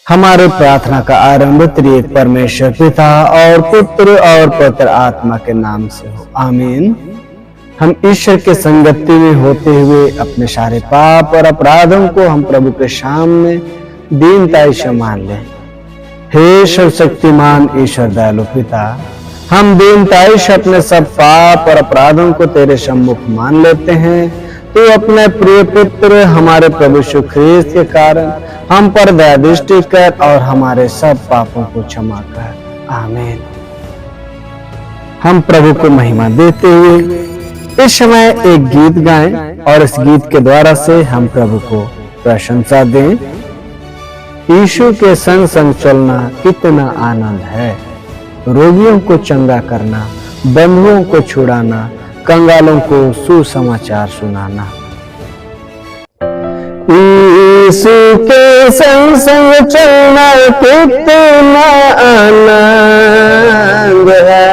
हमारे प्रार्थना का आरंभ त्रिएक परमेश्वर पिता और पुत्र और पवित्र आत्मा के नाम से हो, आमीन। हम ईश्वर के संगति में होते हुए अपने सारे पाप और अपराधों को हम प्रभु के सामने दीनताई से मान लें। हे सर्वशक्तिमान ईश्वर दयालु पिता, हम दीनताई से अपने सब पाप और अपराधों को तेरे सम्मुख मान लेते हैं। तू अपने प्रिय पुत्र हमारे प्रभु यीशु ख्रीस्त के कारण हम पर दया दृष्टि कर और हमारे सब पापों को क्षमा कर, आमीन। हम प्रभु को महिमा देते हुए इस समय एक गीत गाएं और इस गीत के द्वारा से हम प्रभु को प्रशंसा दें। यीशु के संग संग चलना कितना आनंद है, रोगियों को चंगा करना, बंधुओं को छुड़ाना, कंगालों को सुसमाचार सुनाना। यीशु के संग संग चलना कितना आनंद है,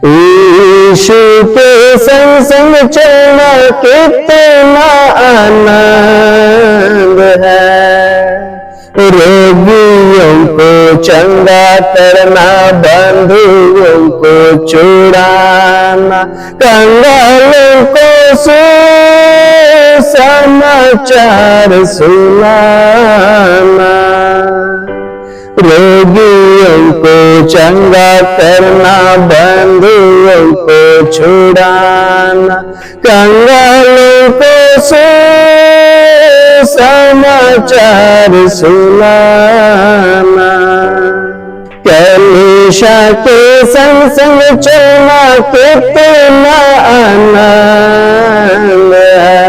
यीशु के संग संग चलना कितना आनंद है। रोगियों को चंगा करना, बंधुओं को छुड़ाना, कंगालों को सुसमाचार सुनाना। रोगियों को चंगा करना, बंधुओं को छुड़ाना, कंगालों को समाचार सुनाना। कलीसिया के संग संग चलना कितना आनंद है,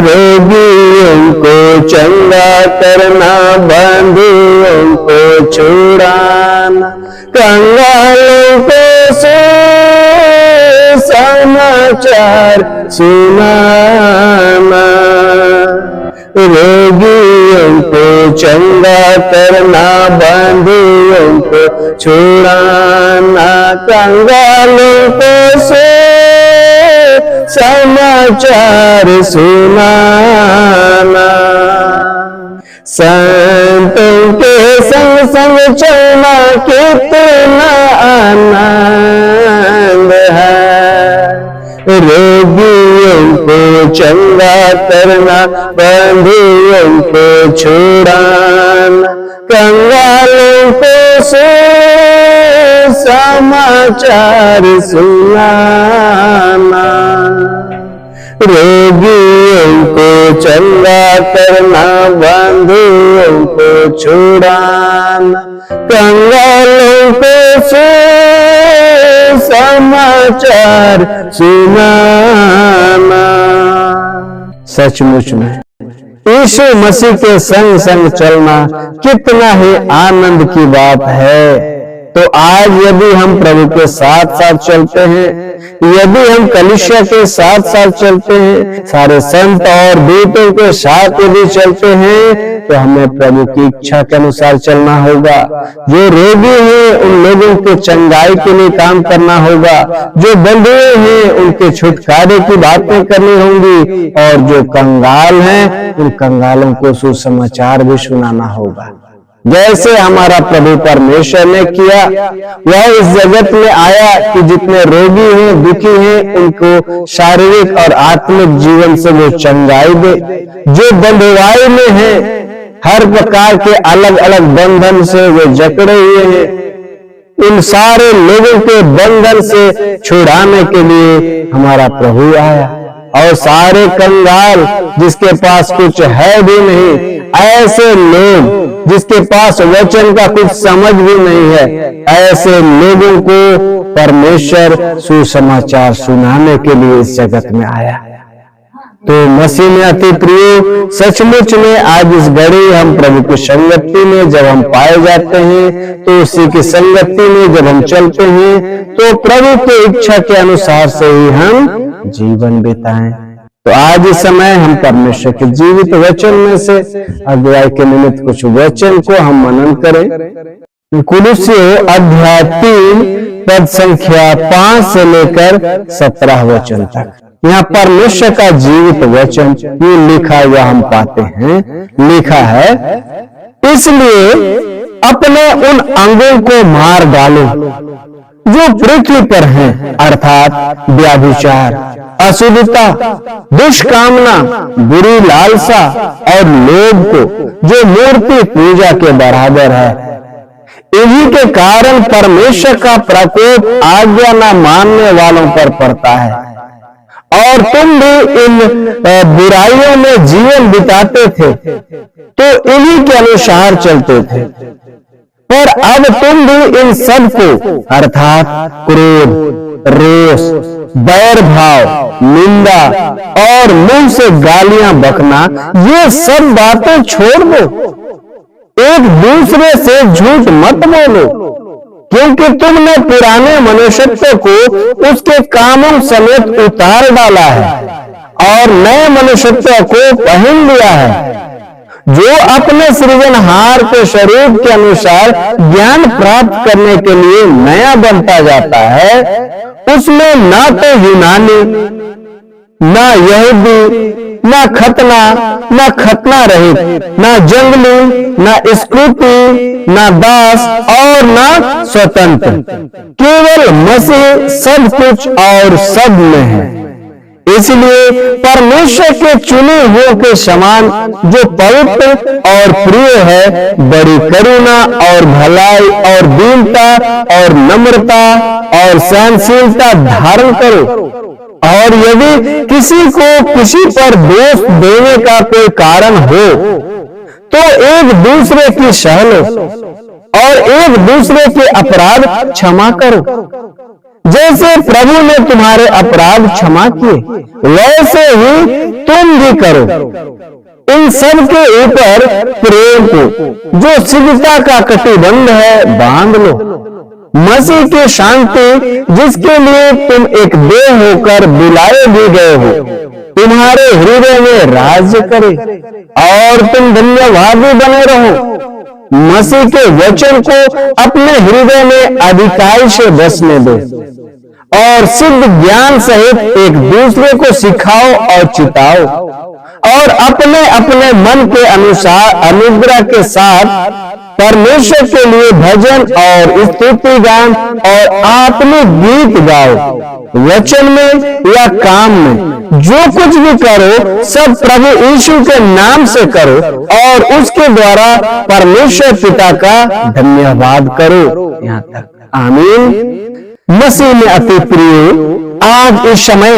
रोगियों को चंगा करना, बंधुओं को छुड़ाना, कंगालों को समाचार सुनाना। रोगियों को चंगा करना, बंधुओं को छुड़ाना, कंगालों को समाचार सुनाना। संतों के संग संग चलना कितना आनंद है, रोगियों को चंगा करना, बंधुओं को छुड़ाना, कंगालों को समाचार सुनाना। रोगियों को चंगा करना, बंधुओं को छुड़ाना, कंगालों को समाचार सुनाना। सचमुच में यीशु मसीह के संग संग चलना कितना ही आनंद की बात है। तो आज यदि हम प्रभु के साथ साथ चलते हैं, यदि हम कलीसिया के साथ साथ चलते हैं, सारे संत और दूतों के साथ यदि चलते हैं, तो हमें प्रभु की इच्छा के अनुसार चलना होगा। जो रोगी हैं उन लोगों के चंगाई के लिए काम करना होगा, जो बंधुए हैं उनके छुटकारे की बातें करनी होंगी, और जो कंगाल हैं उन कंगालों को सुसमाचार भी सुनाना होगा। जैसे हमारा प्रभु परमेश्वर ने किया, वह इस जगत में आया कि जितने रोगी हैं, दुखी हैं, उनको शारीरिक और आत्मिक जीवन से वो चंगाई दे। जो बंधुआई में हैं, हर प्रकार के अलग अलग बंधन से वो जकड़े हुए हैं, उन सारे लोगों के बंधन से छुड़ाने के लिए हमारा प्रभु आया। और सारे कंगाल जिसके पास कुछ है भी नहीं, ऐसे लोग जिसके पास वचन का कुछ समझ भी नहीं है, ऐसे लोगों को परमेश्वर सुसमाचार सुनाने के लिए इस जगत में आया। तो मसीह में अति प्रिय, सचमुच में आज इस घड़ी हम प्रभु की संगति में जब हम पाए जाते हैं, तो उसी की संगति में जब हम चलते हैं, तो प्रभु की इच्छा के अनुसार से ही हम जीवन बिताएं। तो आज इस समय हम परमेश्वर के जीवित वचन में से अगुवाई के निमित्त कुछ वचन को हम मनन करें। कुलुस्सियों अध्याय 3 पद संख्या 5 से लेकर 17 वचन तक। यहाँ परमेश्वर का जीवित वचन ये लिखा हुआ हम पाते हैं, लिखा है, इसलिए अपने उन अंगों को मार डालो जो पृथ्वी पर हैं, अर्थात व्यभिचार, अशुद्धता, दुष्कामना, बुरी लालसा और लोभ को, जो मूर्ति पूजा के बराबर है। इन्हीं के कारण परमेश्वर का प्रकोप आज्ञा न मानने वालों पर पड़ता है, और तुम भी इन बुराइयों में जीवन बिताते थे तो इन्हीं के अनुसार चलते थे। पर अब तुम भी इन सब को, अर्थात क्रोध, रोष, बैर भाव, निंदा और मुंह से गालियां बकना, ये सब बातें छोड़ दो। एक दूसरे से झूठ मत बोलो, क्योंकि तुमने पुराने मनुष्यत्व को उसके कामों समेत उतार डाला है और नए मनुष्यत्व को पहन लिया है, जो अपने सृजनहार के स्वरूप के अनुसार ज्ञान प्राप्त करने के लिए नया बनता जाता है। उसमें ना तो यूनानी, ना यहूदी, ना खतना, ना खतना रहित, ना जंगली, ना स्कृति, ना दास और ना स्वतंत्र, केवल मसीह सब कुछ और सब में है। इसलिए परमेश्वर के चुने हुए के समान, जो पवित्र और प्रिय है, बड़ी करुणा और भलाई और दीनता और नम्रता और सहनशीलता धारण करो। और यदि किसी को किसी पर दोष देने का कोई कारण हो तो एक दूसरे की सह लो और एक दूसरे के अपराध क्षमा करो। जैसे प्रभु ने तुम्हारे अपराध क्षमा किए, वैसे ही तुम भी करो। इन सब के ऊपर प्रेम को, जो सिद्धता का कटिबंध है, बांध लो। मसीह की शांति, जिसके लिए तुम एक देह होकर बुलाए भी गए हो, तुम्हारे हृदय में राज्य करे और तुम धन्यवादी बने रहो। मसीह के वचन को अपने हृदय में अधिकाई से बसने दो और सिद्ध ज्ञान सहित एक दूसरे को सिखाओ और चिताओ, और अपने अपने मन के अनुसार अनुग्रह के साथ परमेश्वर के लिए भजन और स्तुति गान और आत्मिक गीत गाओ। वचन में या काम में जो कुछ भी करो, सब प्रभु यीशु के नाम से करो और उसके द्वारा परमेश्वर पिता का धन्यवाद करो। यहाँ तक आमीन। मसीह में अति प्रिय, आज इस समय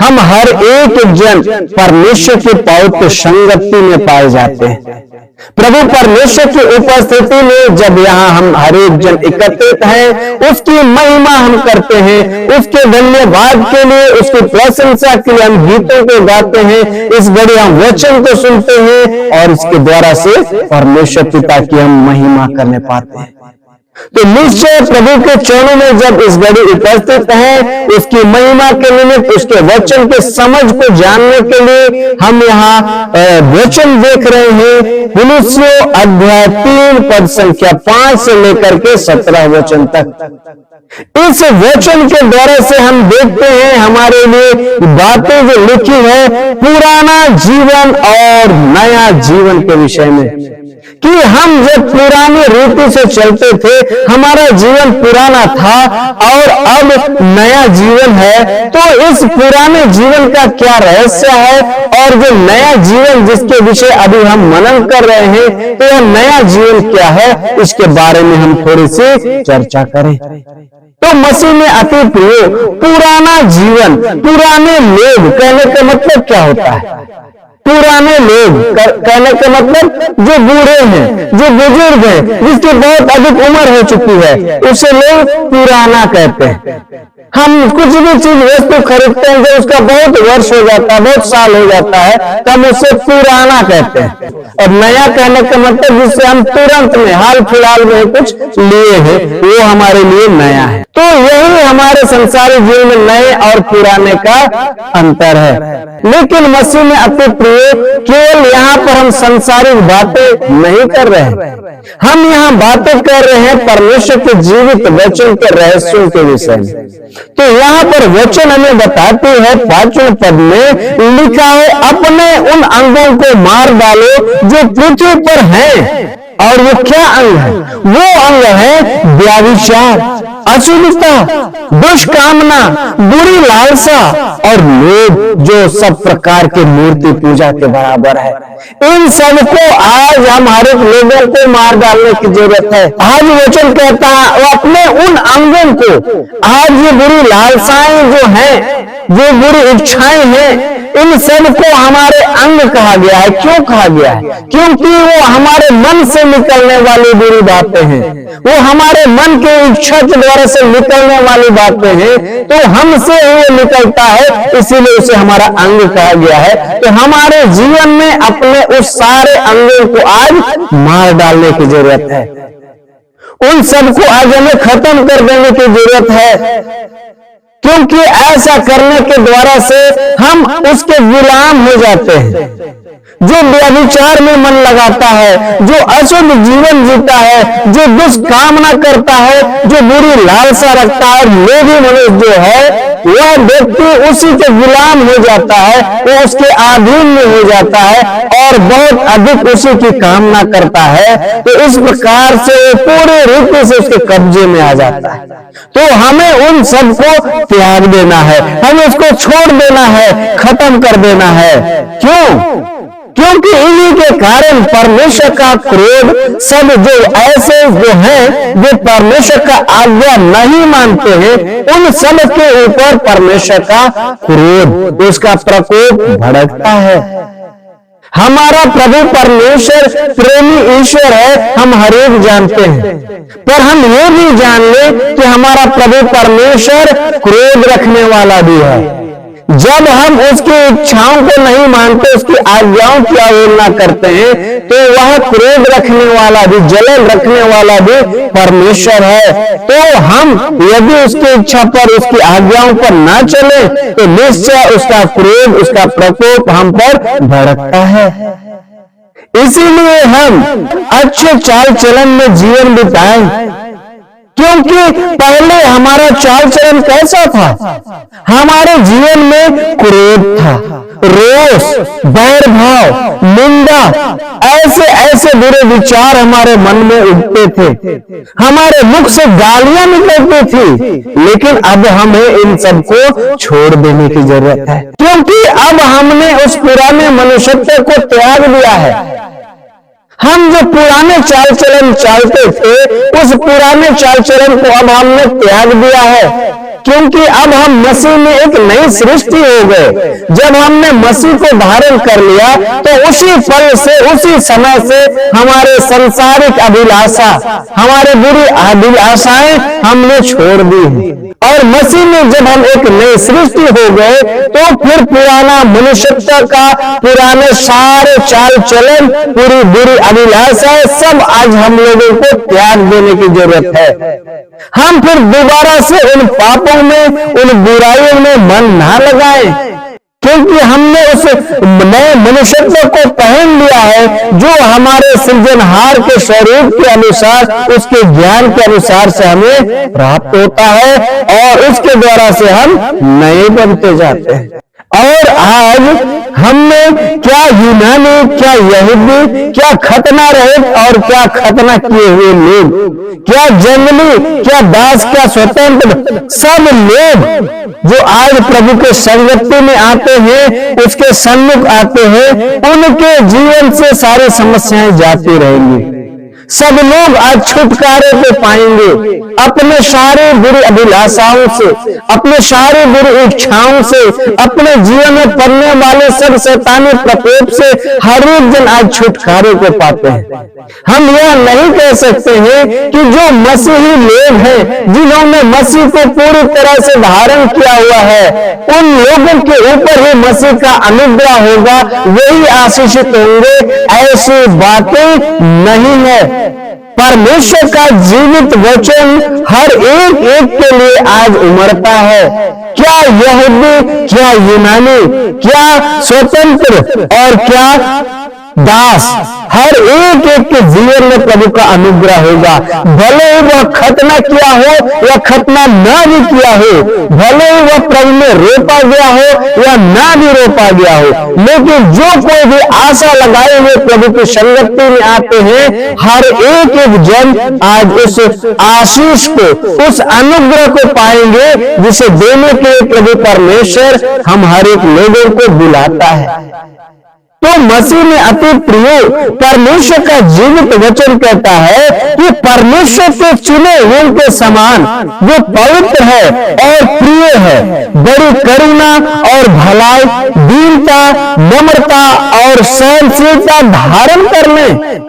हम हर एक जन परमेश्वर की पवित्र संगति में पाए जाते हैं। प्रभु परमेश्वर की उपस्थिति में जब यहाँ हम हर एक जन एकत्रित हैं, उसकी महिमा हम करते हैं, उसके धन्यवाद के लिए, उसकी प्रशंसा के लिए हम गीतों को गाते हैं, इस घड़ी हम वचन को सुनते हैं और इसके द्वारा से परमेश्वर पिता की हम महिमा करने पाते हैं। तो निश्चय प्रभु के चरणों में जब इस घड़ी उपस्थित है, उसकी महिमा के निमित्त, उसके वचन के समझ को जानने के लिए हम यहाँ वचन देख रहे हैं। फिलिप्पियों अध्याय 3 पद संख्या 5 से लेकर के 17 वचन तक। इस वचन के द्वारा से हम देखते हैं हमारे लिए बातें जो लिखी है पुराना जीवन और नया जीवन के विषय में, कि हम जब पुरानी रीति से चलते थे, हमारा जीवन पुराना था और अब नया जीवन है। तो इस पुराने जीवन का क्या रहस्य है और जो नया जीवन जिसके विषय अभी हम मनन कर रहे हैं, तो यह नया जीवन क्या है, इसके बारे में हम थोड़ी सी चर्चा करें। तो मसीह में अति प्रिय, पुराना जीवन, पुराने लोग कहने का मतलब क्या होता है? पुराने लोग कहने का मतलब जो बूढ़े हैं, जो बुजुर्ग हैं, जिसकी बहुत अधिक उम्र हो चुकी है, उसे लोग पुराना कहते हैं। हम कुछ भी चीज वस्तु खरीदते हैं, जब उसका बहुत वर्ष हो जाता है, बहुत साल हो जाता है, तब उसे पुराना कहते हैं। और नया कहने का मतलब जिससे हम तुरंत में, हाल फिलहाल में कुछ लिए हैं, वो हमारे लिए नया है। तो यही हमारे संसारी जीवन में नए और पुराने का अंतर है। लेकिन मसीह में अति प्रिय, केवल यहाँ पर हम संसारिक बातें नहीं कर रहे हैं, हम यहाँ बातें कर रहे हैं परमेश्वर के जीवित वचन के रहस्यों के विषय में। तो यहाँ पर वचन हमें बताती है, 5वें पद में लिखा है, अपने उन अंगों को मार डालो जो पृथ्वी पर हैं। और वो क्या अंग है? वो अंग है व्यभिचार, अशुद्धता, दुष्कामना, बुरी लालसा और लोभ, जो सब प्रकार की मूर्ति पूजा के बराबर है। इन सबको आज हम हर एक लोगों को मार डालने की जरूरत है। आज वचन कहता है वो अपने उन अंगों को, आज ये बुरी लालसाएं जो हैं, जो बुरी इच्छाएं हैं, इन सबको हमारे अंग कहा गया है। क्यों कहा गया है? क्योंकि वो हमारे मन से निकलने वाली बुरी बातें हैं, वो हमारे मन के इच्छा के द्वारा से निकलने वाली बातें हैं, तो हमसे वो निकलता है, इसीलिए उसे हमारा अंग कहा गया है। तो हमारे जीवन में अपने उस सारे अंगों को आज मार डालने की जरूरत है, उन सबको आज हमें खत्म कर देने की जरूरत है। क्योंकि ऐसा करने के द्वारा से हम उसके गुलाम हो जाते हैं। जो व्यभिचार में मन लगाता है, जो अशुद्ध जीवन जीता है, जो दुष्कामना करता है, जो बुरी लालसा रखता है, लोभी मनुष्य जो है, वह व्यक्ति उसी के गुलाम हो जाता है, वो उसके अधीन में हो जाता है और बहुत अधिक उसी की कामना करता है। तो इस प्रकार से पूरी रीति से उसके कब्जे में आ जाता है। तो हमें उन सबको त्याग देना है, हमें उसको छोड़ देना है, खत्म कर देना है। क्यों? क्योंकि इन्हीं के कारण परमेश्वर का क्रोध, सब जो ऐसे जो हैं, जो परमेश्वर का आज्ञा नहीं मानते हैं, उन सब के ऊपर परमेश्वर का क्रोध, उसका प्रकोप भड़कता है। हमारा प्रभु परमेश्वर प्रेमी ईश्वर है, हम हर एक जानते हैं, पर हम ये भी जान ले कि हमारा प्रभु परमेश्वर क्रोध रखने वाला भी है। जब हम उसकी इच्छाओं को नहीं मानते, उसकी आज्ञाओं की अवहेलना करते हैं, तो वह क्रोध रखने वाला भी, जलन रखने वाला भी परमेश्वर है। तो हम यदि उसकी इच्छा पर, उसकी आज्ञाओं पर ना चले, तो निश्चय उसका क्रोध, उसका प्रकोप हम पर भड़कता है। इसीलिए हम अच्छे चाल चलन में जीवन बिताएं। क्योंकि पहले हमारा चाल चलन कैसा था? हमारे जीवन में क्रोध था, रोष, बैर भाव, निंदा, ऐसे ऐसे बुरे विचार हमारे मन में उठते थे, हमारे मुख से गालियां निकलती थी। लेकिन अब हमें इन सबको छोड़ देने की जरूरत है, क्योंकि अब हमने उस पुराने मनुष्यत्व को त्याग दिया है। हम जो पुराने चाल चलन चालते थे, उस पुराने चाल चलन को अब हमने त्याग दिया है। क्योंकि अब हम मसीह में एक नई सृष्टि हो गए। जब हमने मसीह को धारण कर लिया, तो उसी पल से, उसी समय से हमारे सांसारिक अभिलाषा, हमारे बुरी अभिलाषाएं हमने छोड़ दी। और मसीह में जब हम एक नई सृष्टि हो गए, तो फिर पुराना मनुष्यत्व का, पुराने सारे चाल चलन, पूरी बुरी अभिलाषाएं सब आज हम लोगों को त्याग देने की जरूरत है। हम फिर दोबारा से उन पापों में, उन बुराइयों में मन ना लगाएं, क्योंकि हमने उस नए मनुष्यत्व को पहन लिया है, जो हमारे सृजनहार के स्वरूप के अनुसार, उसके ज्ञान के अनुसार से हमें प्राप्त होता है, और उसके द्वारा से हम नए बनते जाते हैं। और आज हमने क्या यूनानी, क्या यहूदी, क्या खतना रहित और क्या खतना किए हुए लोग, क्या जंगली, क्या दास, क्या स्वतंत्र, सब लोग जो आज प्रभु के संगति में आते हैं, उसके सम्मुख आते हैं, उनके जीवन से सारी समस्याएं जाती रहेंगी। सब लोग आज छुटकारे पे पाएंगे अपने सारे बुरी अभिलाषाओं से, अपने सारे बुरी इच्छाओं से, अपने जीवन में पड़ने वाले सब शैतानी प्रकोप से हर एक जन आज छुटकारे को पाते हैं। हम यह नहीं कह सकते हैं कि जो मसीही लोग हैं, जिन्होंने मसीह को पूरी तरह से धारण किया हुआ है, उन लोगों के ऊपर ही मसीह का अनुग्रह होगा, वही आशीषित होंगे, ऐसी बातें नहीं है। परमेश्वर का जीवित वचन हर एक के लिए आज उमड़ता है। क्या यहूदी, क्या यूनानी, क्या स्वतंत्र और क्या दास, हर एक के जीवन में प्रभु का अनुग्रह होगा। भले ही वह खतना किया हो या खतना ना भी किया हो, भले ही वह प्रभु में रोपा गया हो या ना भी रोपा गया हो, लेकिन जो कोई भी आशा लगाए हुए प्रभु की संगति में आते हैं, हर एक जन आज उस आशीष को, उस अनुग्रह को पाएंगे जिसे देने के लिए प्रभु परमेश्वर हम हर एक लोगों को बुलाता है। तो मसीह में अति प्रिय परमेश्वर का जीवित वचन कहता है कि परमेश्वर के चुने हुए के समान जो पवित्र है और प्रिय है, बड़ी करुणा और भलाई, दीनता, नम्रता और सहनशीलता धारण करने।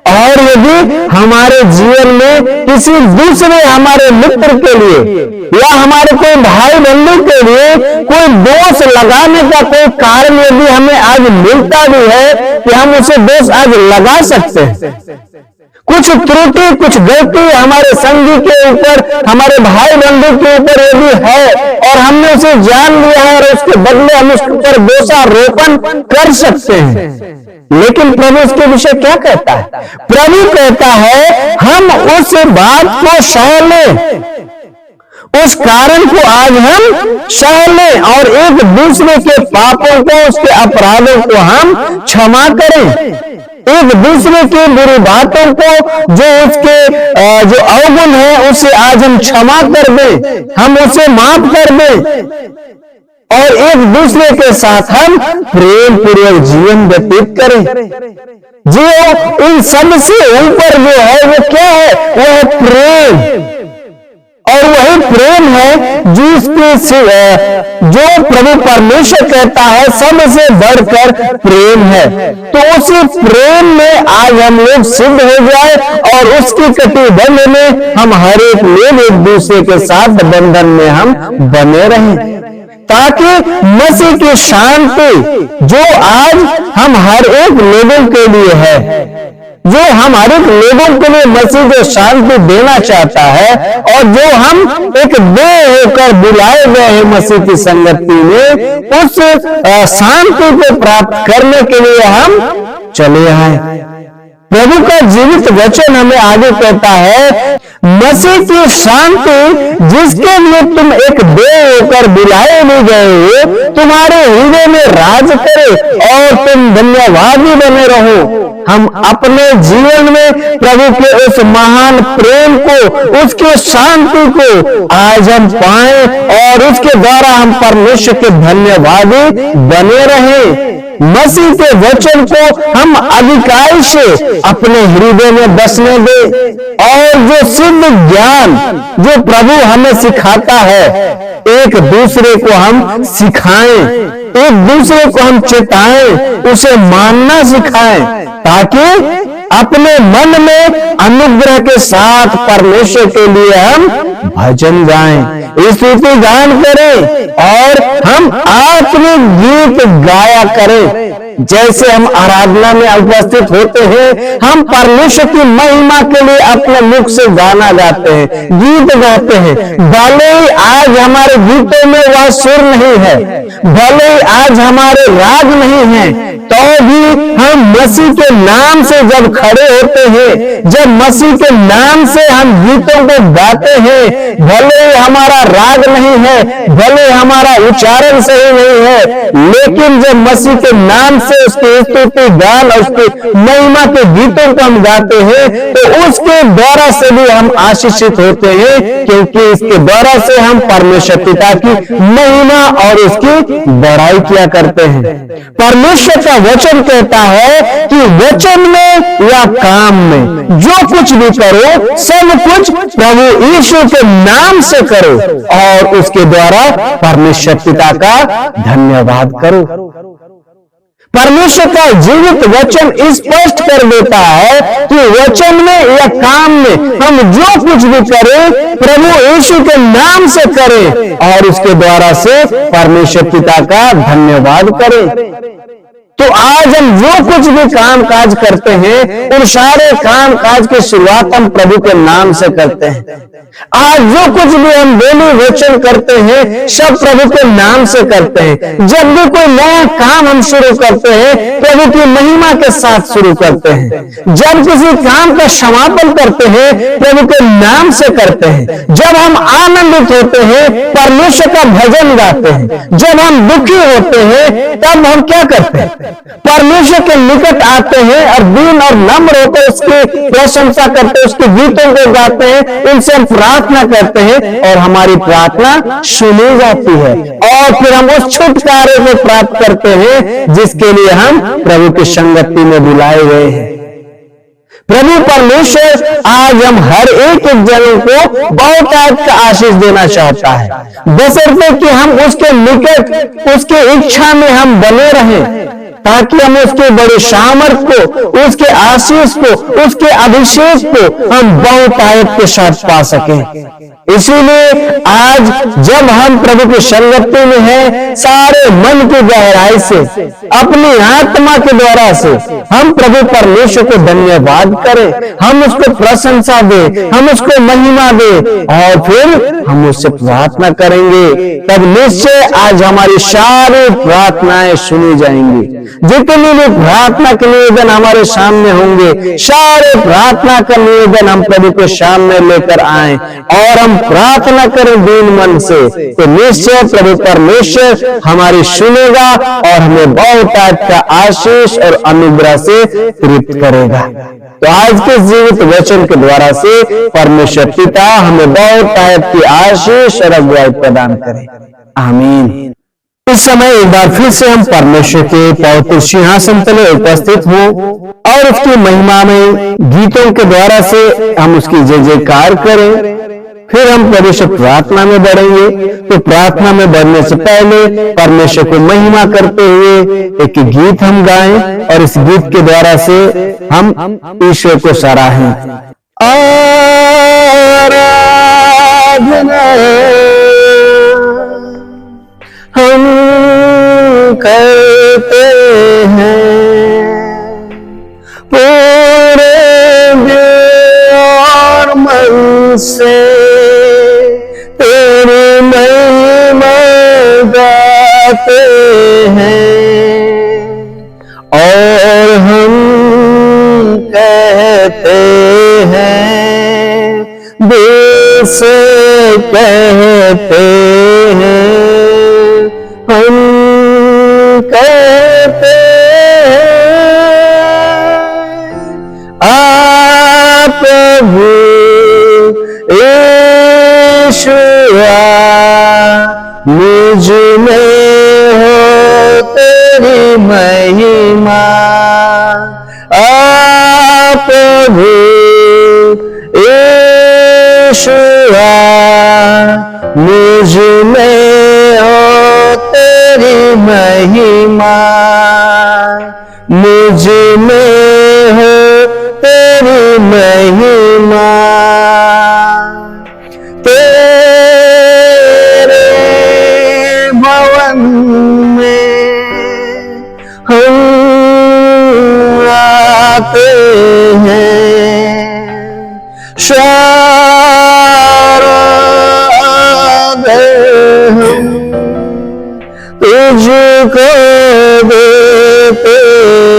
और यदि हमारे जीवन में किसी दूसरे हमारे मित्र के लिए या हमारे कोई भाई बंधु के लिए कोई दोष लगाने का कोई कारण यदि हमें आज मिलता भी है कि हम उसे दोष आज लगा सकते हैं। कुछ त्रुटि, कुछ गलती हमारे संगी के ऊपर, हमारे भाई बंधु के ऊपर यदि है और हमने उसे जान लिया है और उसके बदले हम उसके ऊपर दोषारोपण कर सकते हैं, लेकिन प्रभु उसके विषय क्या कहता है? प्रभु कहता है हम उस बात को सह लें, उस कारण को आज हम सह लें और एक दूसरे के पापों को, उसके अपराधों को हम क्षमा करें। एक दूसरे की बुरी बातों को, जो उसके जो अवगुण है, उसे आज हम क्षमा कर दें, हम उसे माफ कर दें और एक दूसरे के साथ हम प्रेम पूर्वक जीवन व्यतीत करें। जो इन सबसे ऊपर जो है वो क्या है? वो है प्रेम। और वही प्रेम है जिसके जो प्रभु परमेश्वर कहता है सबसे बढ़कर प्रेम है। तो उसी प्रेम में आज हम लोग सिद्ध हो जाए और उसकी कटिबंध में हम हर एक लोग एक दूसरे के साथ बंधन में हम बने रहें, ताकि मसीह की शांति जो आज हम हर एक लोगों के लिए है, जो हम हर एक लोगों के लिए मसीह जो शांति देना चाहता है और जो हम एक देह होकर बुलाए गए हैं मसीह की संगति में, उस शांति को प्राप्त करने के लिए हम चले आए। प्रभु का जीवित वचन हमें आगे कहता है, मसीह की शांति जिसके लिए तुम एक देह होकर बुलाए भी गए हो, तुम्हारे हृदय में राज करे और तुम धन्यवादी बने रहो। हम अपने जीवन में प्रभु के उस महान प्रेम को, उसके शांति को आज हम पाएं और उसके द्वारा हम परमेश्वर के धन्यवादी बने रहें। मसीह के वचन को हम अधिकाई से अपने हृदय में बसने दे और जो सिद्ध ज्ञान जो प्रभु हमें सिखाता है, एक दूसरे को हम सिखाएं, एक दूसरे को हम चेताएं, उसे मानना सिखाएं, ताकि अपने मन में अनुग्रह के साथ परमेश्वर के लिए हम भजन गाएं, स्तुति गान करें और हम आत्मिक गीत गाया करें। जैसे हम आराधना में उपस्थित होते हैं, हम परमेश्वर की महिमा के लिए अपने मुख से गाना गाते हैं, गीत गाते हैं। भले ही आज हमारे गीतों में वह सुर नहीं है, भले ही आज हमारे राग नहीं है, तो भी हम मसीह के नाम से जब खड़े होते हैं, जब मसीह के नाम से हम गीतों को गाते हैं, भले ही हमारा राग नहीं है, भले हमारा उच्चारण सही नहीं है, लेकिन जब मसीह के नाम से उसके स्तुति गान और उसकी महिमा के गीतों को हम गाते हैं, तो उसके द्वारा से भी हम आशीषित होते हैं, क्योंकि इसके द्वारा से हम परमेश्वर पिता की महिमा और उसकी बड़ाई किया करते हैं। परमेश्वर का वचन कहता है कि वचन में या काम में जो कुछ भी करो, सब कुछ प्रभु यीशु के नाम से करो और उसके द्वारा परमेश्वर पिता का धन्यवाद करो। परमेश्वर का जीवित वचन स्पष्ट कर देता है कि वचन में या काम में हम जो कुछ भी करें, प्रभु यीशु के नाम से करें और उसके द्वारा से परमेश्वर पिता का धन्यवाद करें। तो आज हम जो कुछ भी काम काज करते हैं, उन सारे काम काज की शुरुआत हम प्रभु के नाम से करते हैं। आज जो कुछ भी हम बोली वचन करते हैं, सब प्रभु के नाम से करते हैं। जब भी कोई नया काम हम शुरू करते हैं, प्रभु की महिमा के साथ शुरू करते हैं। जब किसी काम का समापन करते हैं, प्रभु के नाम से करते हैं। जब हम आनंदित होते हैं, परमेश्वर का भजन गाते हैं। जब हम दुखी होते हैं, तब हम क्या करते हैं? परमेश्वर के निकट आते हैं और दीन और नम्र होकर उसकी प्रशंसा करते हैं, उसके गीतों को गाते हैं, उनसे हम प्रार्थना करते हैं और हमारी प्रार्थना सुनी जाती है और फिर हम उस छुटकारे को प्राप्त करते हैं जिसके लिए हम प्रभु की संगति में बुलाए गए हैं। प्रभु परमेश्वर आज हम हर एक जन को बहुत टाइप का आशीष देना चाहता है, बशर्ते कि हम उसके निकट, उसके इच्छा में हम बने रहें, ताकि हम उसके बड़े सामर्थ्य को, उसके आशीष को, उसके अभिषेक को हम बहुतायत के साथ पा सकें। इसीलिए आज जब हम प्रभु की संगति में हैं, सारे मन की गहराई से, अपनी आत्मा के द्वारा से हम प्रभु परमेश्वर को धन्यवाद करें, हम उसको प्रशंसा दें, हम उसको महिमा दें और फिर हम उससे प्रार्थना करेंगे। तब निश्चय आज हमारी सारी प्रार्थनाएं सुनी जाएंगी। जितनी भी प्रार्थना के निवेदन हमारे सामने होंगे, सारे प्रार्थना का निवेदन हम प्रभु के सामने लेकर आए और हम प्रार्थना करें दीन मन से, तो निश्चय प्रभु परमेश्वर हमारी सुनेगा और हमें बहुत टाइप का आशीष और अनुग्रह से तृप्त करेगा। तो आज के जीवित वचन के द्वारा से परमेश्वर पिता हमें बहुत टाइप की आशीष और अगुवाई प्रदान करे। आमीन। इस समय एक बार फिर से हम परमेश्वर के पवित्र सिंहासन तले उपस्थित हों और उसकी महिमा में गीतों के द्वारा से हम उसकी जय जयकार करें। फिर हम परमेश्वर प्रार्थना में बढ़ेंगे। तो प्रार्थना में बढ़ने से पहले परमेश्वर को महिमा करते हुए एक गीत हम गाएं और इस गीत के द्वारा से हम ईश्वर को सराहें। आराधना हम करते हैं पूरे दिल और मन से, तेरी महिमा गाते हैं और हम कहते हैं, दिल से कहते हैं, हम कहते आप प्रभु ईश्वरा, मुझ में हो तेरी महिमा। आप प्रभु ईश्वरा, मुझ में हो तेरी महिमा, मुझ में हो तेरी महिमा। तेरे भवन में हम आते हैं, सारा आदर हम तुझको देते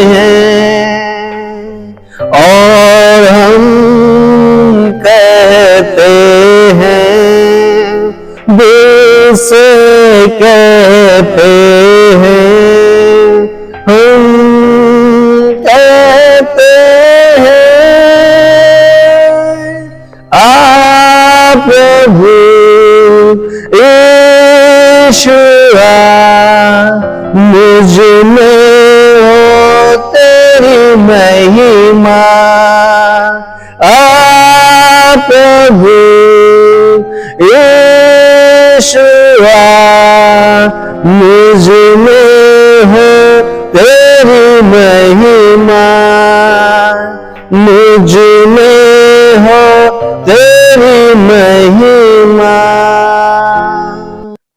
हैं और हम कहते हैं, दिल से कहते हैं, हम कहते हैं, आप प्रभु ईश्वरा, मुझ में हो तेरी महिमा। आप प्रभु ईश्वरा, मुझ में हो तेरी महिमा, मुझ में हो तेरी महिमा।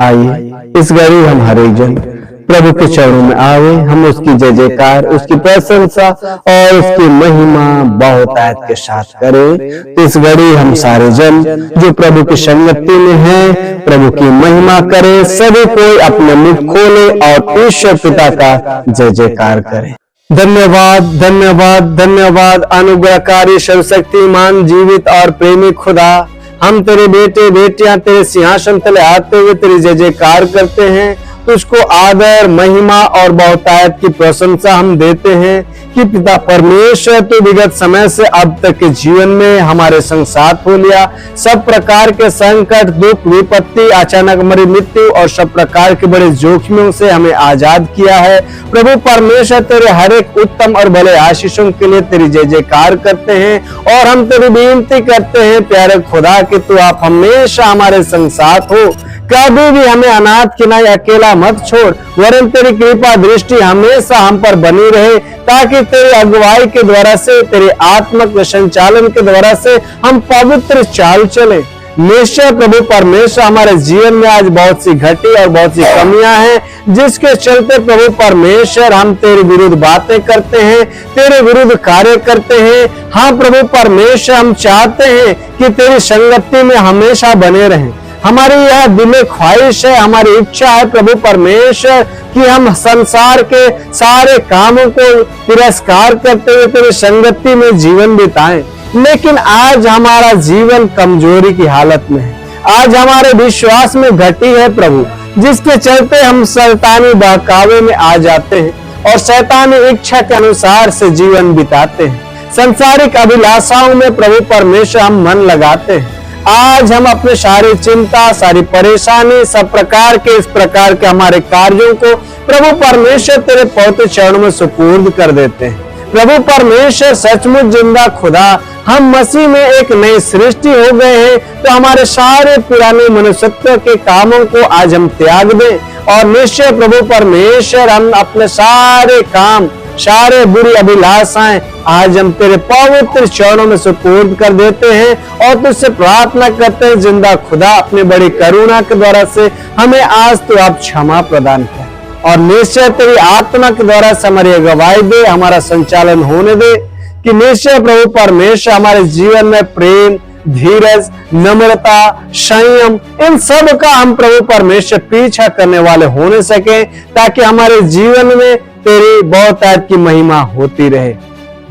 आइए इस घड़ी हम हर एक जन प्रभु के चरणों में आवे, हम उसकी जय जयकार, उसकी प्रशंसा और उसकी महिमा बहुतायत के साथ करें। इस घड़ी हम सारे जन जो प्रभु की संगति में हैं, प्रभु की महिमा करें। सभी कोई अपने मुख खोले और ईश्वर पिता का जय जयकार करें। धन्यवाद, धन्यवाद, धन्यवाद अनुग्रहकारी, सर्वशक्तिमान, जीवित और प्रेमी खुदा। हम तेरे बेटे बेटियां तेरे सिंहासन तले आते हुए तेरी जय जयकार करते हैं। तुझको आदर, महिमा और बहुतायत की प्रशंसा हम देते हैं कि पिता परमेश्वर तू विगत समय से अब तक के जीवन में हमारे संग साथ हो लिया। सब प्रकार के संकट, दुख, विपत्ति, अचानक मरी मृत्यु और सब प्रकार के बड़े जोखिमों से हमें आजाद किया है। प्रभु परमेश्वर तेरे हर एक उत्तम और भले आशीषों के लिए तेरी जय जयकार करते हैं और हम तेरी विनती करते हैं प्यारे खुदा कि तू आप हमेशा हमारे संग साथ हो। कभी भी हमें अनाथ किनारे अकेला मत छोड़, वरन तेरी कृपा दृष्टि हमेशा हम पर बनी रहे, ताकि तेरी अगुवाई के द्वारा से, तेरे आत्मक संचालन के द्वारा से हम पवित्र चाल चले। निश्चय प्रभु परमेश्वर हमारे जीवन में आज बहुत सी घटी और बहुत सी कमियां हैं, जिसके चलते प्रभु परमेश्वर हम तेरे विरुद्ध बातें करते हैं, तेरे विरुद्ध कार्य करते हैं। हाँ प्रभु परमेश्वर, हम चाहते हैं कि तेरी संगति में हमेशा बने रहें। हमारी यह दिल ख्वाहिश है, हमारी इच्छा है प्रभु परमेश्वर कि हम संसार के सारे कामों को तिरस्कार करते हुए तेरी संगति में जीवन बिताएं। लेकिन आज हमारा जीवन कमजोरी की हालत में है, आज हमारे विश्वास में घटी है प्रभु, जिसके चलते हम शैतानी बहकावे में आ जाते हैं और शैतानी इच्छा के अनुसार से जीवन बिताते हैं। संसारिक अभिलाषाओं में प्रभु परमेश्वर हम मन लगाते हैं। आज हम अपने सारी चिंता, सारी परेशानी, सब प्रकार के इस प्रकार के हमारे कार्यों को प्रभु परमेश्वर तेरे पवित्र चरणों में सुपुर्द कर देते हैं। प्रभु परमेश्वर सचमुच जिंदा खुदा, हम मसीह में एक नई सृष्टि हो गए हैं, तो हमारे सारे पुराने मनुष्यत्व के कामों को आज हम त्याग दें और निश्चय प्रभु परमेश्वर हम अपने सारे काम, सारे बुरी अभिलाषाएं आज हम तेरे पवित्र चरणों में सुपुर्द कर देते हैं और तुझसे प्रार्थना करते हैं जिंदा खुदा, अपनी बड़ी करुणा के द्वारा से हमें आज तो आप क्षमा प्रदान कर और निश्चय तेरी आत्मा के द्वारा से हमारी अगुवाई दे, हमारा संचालन होने दे कि निश्चय प्रभु परमेश्वर हमारे जीवन में प्रेम, धीरज, नम्रता, संयम, इन सब का हम प्रभु परमेश्वर पीछा करने वाले होने सके, ताकि हमारे जीवन में तेरी बहुतायत की महिमा होती रहे।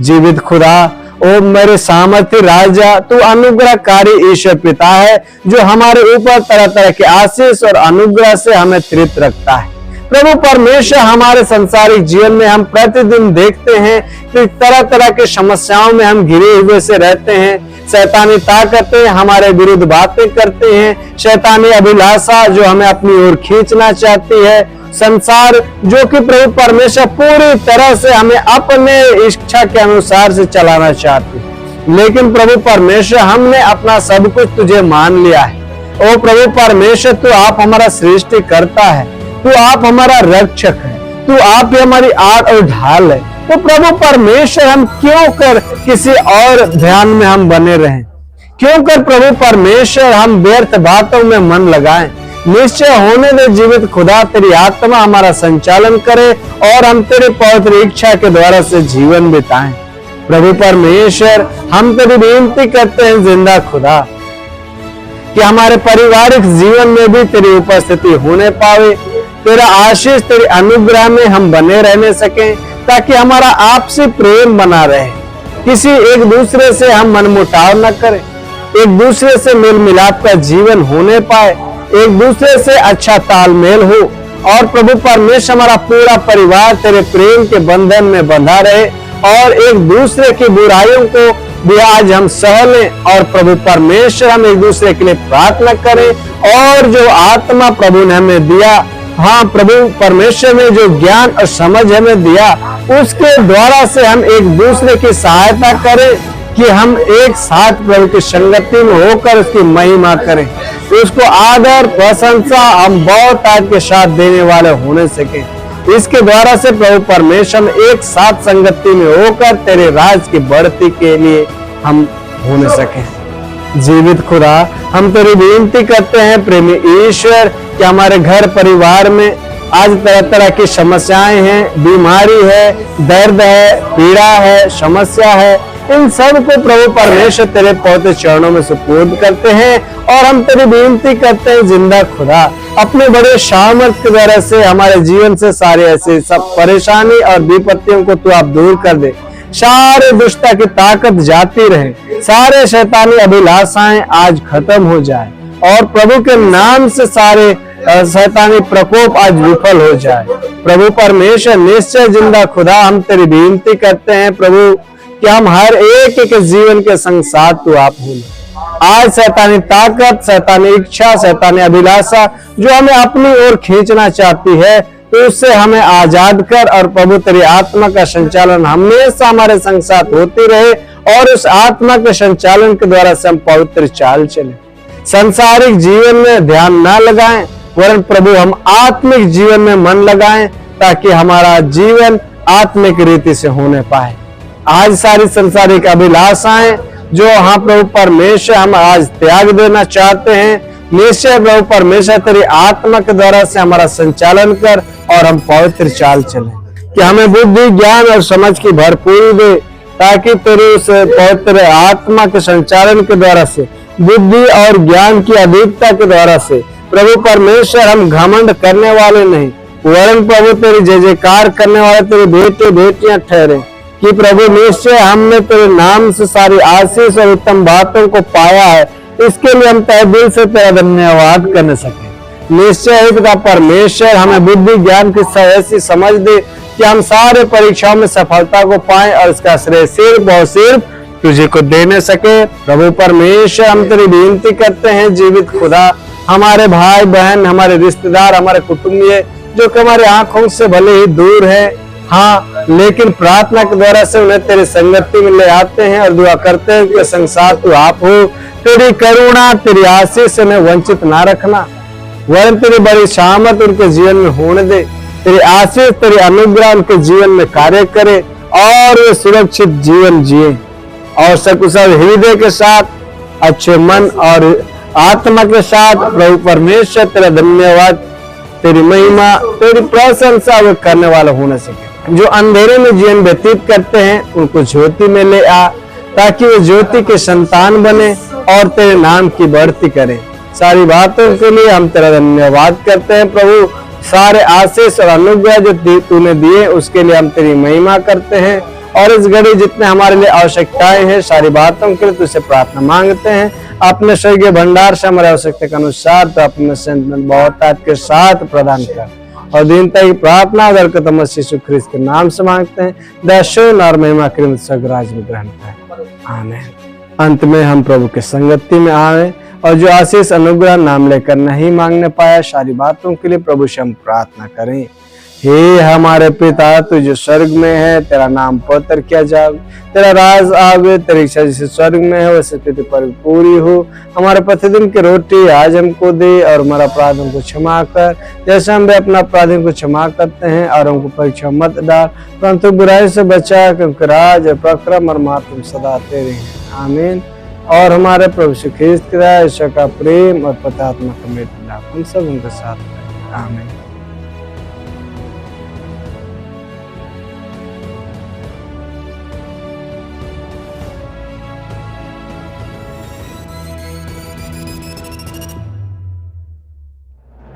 जीवित खुदा, ओ मेरे सामर्थ्य राजा, तू अनुग्रहकारी ईश्वर पिता है, जो हमारे ऊपर तरह तरह के आशीष और अनुग्रह से हमें तृप्त रखता है। प्रभु परमेश्वर, हमारे संसारिक जीवन में हम प्रतिदिन देखते हैं कि तरह तरह के समस्याओं में हम घिरे हुए से रहते हैं। शैतानी ताकतें हमारे विरुद्ध बातें करते हैं, शैतानी अभिलाषा जो हमें अपनी ओर खींचना चाहती है, संसार जो कि प्रभु परमेश्वर पूरी तरह से हमें अपने इच्छा के अनुसार से चलाना चाहती है। लेकिन प्रभु परमेश्वर, हमने अपना सब कुछ तुझे मान लिया है। ओ प्रभु परमेश्वर, तू आप हमारा सृष्टि करता है, तू आप हमारा रक्षक है, तू आप ही हमारी आड़ और ढाल है। तो प्रभु परमेश्वर, हम क्यों कर किसी और ध्यान में हम बने रहें? क्यों कर प्रभु परमेश्वर हम व्यर्थ बातों में मन लगाएं? निश्चय होने दे जीवित खुदा, तेरी आत्मा हमारा संचालन करे और हम तेरी पवित्र इच्छा के द्वारा से जीवन बिताएं। प्रभु परमेश्वर, हम तेरी विनती करते हैं जिंदा खुदा कि हमारे पारिवारिक जीवन में भी तेरी उपस्थिति होने पावे, तेरा आशीष, तेरे अनुग्रह में हम बने रहने सकें, ताकि हमारा आपसी प्रेम बना रहे, किसी एक दूसरे से हम मनमुटाव न करें, एक दूसरे से मेल मिलाप का जीवन होने पाए, एक दूसरे से अच्छा तालमेल हो और प्रभु परमेश्वर हमारा पूरा परिवार तेरे प्रेम के बंधन में बंधा रहे और एक दूसरे की बुराइयों को भी आज हम सह लें और प्रभु परमेश्वर हम एक दूसरे के लिए प्रार्थना करें और जो आत्मा प्रभु ने हमें दिया, हाँ प्रभु परमेश्वर ने जो ज्ञान और समझ हमें दिया, उसके द्वारा से हम एक दूसरे की सहायता करें कि हम एक साथ प्रभु की संगति में होकर उसकी महिमा करें, उसको आदर प्रशंसा हम बहुत आज के साथ देने वाले होने सके। इसके द्वारा से प्रभु परमेश्वर एक साथ संगति में होकर तेरे राज की बढ़ती के लिए हम होने सके। जीवित खुदा, हम तेरी विनती करते हैं प्रेमी ईश्वर कि हमारे घर परिवार में आज तरह तरह की समस्याएं हैं, बीमारी है, दर्द है, पीड़ा है, समस्या है, इन सब को प्रभु परमेश्वर तेरे पवित्र चरणों में सुपुर्द करते हैं और हम तेरी विनती करते हैं जिंदा खुदा, अपने बड़े सामर्थ के द्वारा से हमारे जीवन से सारे ऐसे सब परेशानी और विपत्तियों को तू आप दूर कर दे। सारे दुष्टता की ताकत जाती रहे, सारे शैतानी अभिलाषाएं आज खत्म हो जाए और प्रभु के नाम से सारे शैतानी प्रकोप आज विफल हो जाए। प्रभु परमेश्वर निश्चय जिंदा खुदा, हम तेरी विनती करते हैं प्रभु कि हम हर एक के जीवन के संग साथ तू आप हो। आज शैतानी ताकत, शैतानी इच्छा, शैतानी अभिलाषा जो हमें अपनी ओर खींचना चाहती है, तो उससे हमें आजाद कर और प्रभु तेरी आत्मा का संचालन हमेशा हमारे संग साथ होती रहे और उस आत्मा के संचालन के द्वारा से हम पवित्र चाल चले, संसारिक जीवन में ध्यान ना लगाएं, वरन प्रभु हम आत्मिक जीवन में मन लगाएं ताकि हमारा जीवन आत्मिक रीति से होने पाए। आज सारी संसारिक अभिलाषाएं जो हाँ प्रभु परमेश्वर हम आज त्याग देना चाहते हैं, निश्चय प्रभु परमेश्वर तेरी आत्मा के द्वारा से हमारा संचालन कर और हम पवित्र चाल चले, कि हमें बुद्धि, ज्ञान और समझ की भरपूरी दे, ताकि तेरे उस पवित्र आत्मा के संचालन के द्वारा से, बुद्धि और ज्ञान की अधिकता के द्वारा से प्रभु परमेश्वर हम घमंड करने वाले नहीं, वरन प्रभु तेरी जय जयकार करने वाले तेरे बेटे बेटियां ठहरे, कि प्रभु निश्चय हमने तेरे नाम से सारी आशीष और उत्तम बातों को पाया है, इसके लिए हम तहे दिल से तेरा धन्यवाद करने सके। निश्चय पिता परमेश्वर हमें बुद्धि ज्ञान की ऐसी समझ दे कि हम सारे परीक्षाओं में सफलता को पाएं और इसका श्रेय सिर्फ और सिर्फ तुझे को देने सके। प्रभु परमेश्वर हम तेरी विनती करते हैं, जीवित खुदा, हमारे भाई बहन, हमारे रिश्तेदार, हमारे कुटुंबीय जो कि हमारे आंखों से भले ही दूर है, हाँ, लेकिन प्रार्थना के द्वारा से उन्हें तेरी संगति में ले आते हैं और दुआ करते हैं कि संसार तू आप हो, तेरी करुणा, तेरी आशीष से उन्हें वंचित ना रखना, वरन तेरी बड़ी सामर्थ उनके जीवन में होने दे, तेरी आशीष, तेरी अनुग्रह उनके जीवन में कार्य करे और वे सुरक्षित जीवन जिए और सकुशल हृदय के साथ, अच्छे मन और आत्मा के साथ प्रभु परमेश्वर तेरा धन्यवाद, तेरी महिमा, तेरी प्रशंसा वे करने वाला होने सके। जो अंधेरे में जीवन व्यतीत करते हैं उनको ज्योति में ले आ, ताकि वे ज्योति के संतान बने और तेरे नाम की बढ़ती करें। सारी बातों के लिए हम तेरा धन्यवाद करते हैं प्रभु, सारे आशीष और अनुग्रह जो तूने दिए उसके लिए हम तेरी महिमा करते हैं और इस घड़ी जितने हमारे लिए आवश्यकताएं हैं, सारी बातों के लिए तुझसे प्रार्थना मांगते हैं। अपने स्वर्गीय भंडार से हमारे आवश्यकता के अनुसार तो अपने बहुतायत के साथ प्रदान कर और दीनता की प्रार्थना करके यीशु ख्रीस्त के नाम से मांगते हैं, दर्शन और महिमा के स्वर्गराज में ग्रहण करें, आमीन। अंत में हम प्रभु के संगति में आए और जो आशीष अनुग्रह नाम लेकर नहीं मांगने पाया, सारी बातों के लिए प्रभु से हम प्रार्थना करें। हे हमारे पिता तू जो स्वर्ग में है, तेरा नाम पवित्र किया जाए, तेरा राज आवे, तेरी इच्छा जैसे स्वर्ग में है वैसे पृथ्वी पर पूरी हो। हमारे प्रतिदिन की रोटी आज हमको दे और हमारा अपराधों को क्षमा कर, जैसे हम भी अपना अपराधियों को क्षमा करते हैं, और हमको परीक्षा मत डाल परंतु बुराई से बचा, क्योंकि राज और पराक्रम और महत्व सदा तेरे हैं, आमीन। और हमारे प्रभु यीशु ख्रीस्त का ईश्वर का प्रेम और पवित्र आत्मा का मेल मिलाप हम सब उनके साथ, आमीन।